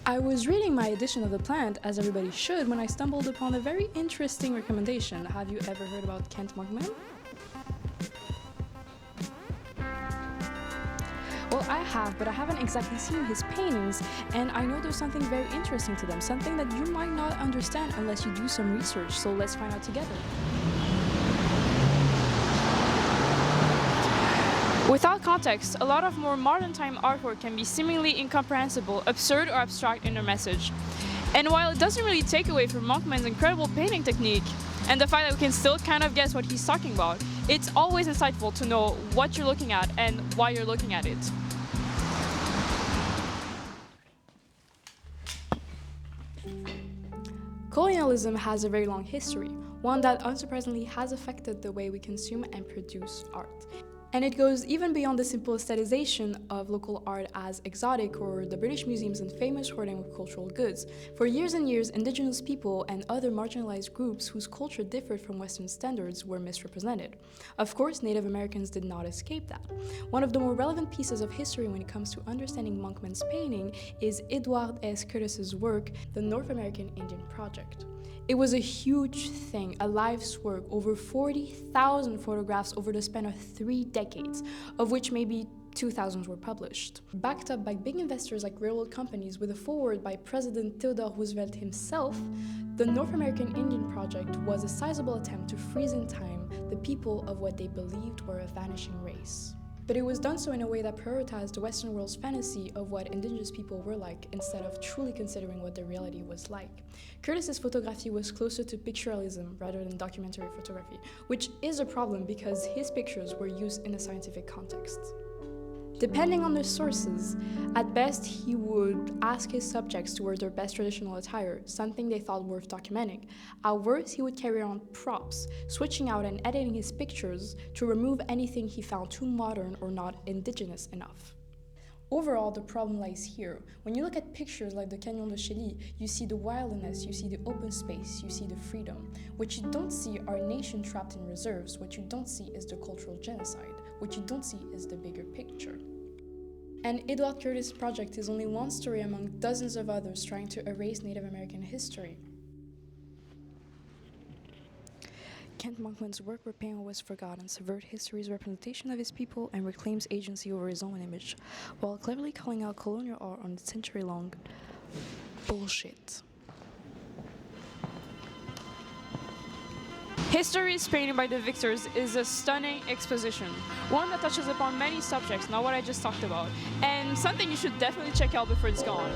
I was reading my edition of The Plant, as everybody should, when I stumbled upon a very interesting recommendation. Have you ever heard about Kent Monkman? Well, I have, but I haven't exactly seen his paintings, and I know there's something very interesting to them, something that you might not understand unless you do some research, so let's find out together. Without context, a lot of more modern time artwork can be seemingly incomprehensible, absurd, or abstract in their message. And while it doesn't really take away from Monkman's incredible painting technique, and the fact that we can still kind of guess what he's talking about, it's always insightful to know what you're looking at and why you're looking at it. Colonialism has a very long history, one that unsurprisingly has affected the way we consume and produce art. And it goes even beyond the simple aestheticization of local art as exotic or the British museums and famous hoarding of cultural goods. For years and years, indigenous people and other marginalized groups whose culture differed from Western standards were misrepresented. Of course, Native Americans did not escape that. One of the more relevant pieces of history when it comes to understanding Monkman's painting is Edward S. Curtis's work, The North American Indian Project. It was a huge thing, a life's work, over 40,000 photographs over the span of 3 decades, of which maybe 2,000 were published. Backed up by big investors like railroad companies with a foreword by President Theodore Roosevelt himself, the North American Indian Project was a sizable attempt to freeze in time the people of what they believed were a vanishing race. But it was done so in a way that prioritized the Western world's fantasy of what indigenous people were like instead of truly considering what their reality was like. Curtis's photography was closer to pictorialism rather than documentary photography, which is a problem because his pictures were used in a scientific context. Depending on the sources, at best he would ask his subjects to wear their best traditional attire, something they thought worth documenting. At worst, he would carry around props, switching out and editing his pictures to remove anything he found too modern or not indigenous enough. Overall, the problem lies here. When you look at pictures like the Canyon de Chelly, you see the wilderness, you see the open space, you see the freedom. What you don't see are a nation trapped in reserves. What you don't see is the cultural genocide. What you don't see is the bigger picture. And Edward Curtis' project is only one story among dozens of others trying to erase Native American history. Kent Monkman's work where pain was forgotten subvert history's representation of his people and reclaims agency over his own image, while cleverly calling out colonial art on its century-long bullshit. History's Painted by the Victors is a stunning exposition, one that touches upon many subjects, not what I just talked about, and something you should definitely check out before it's gone.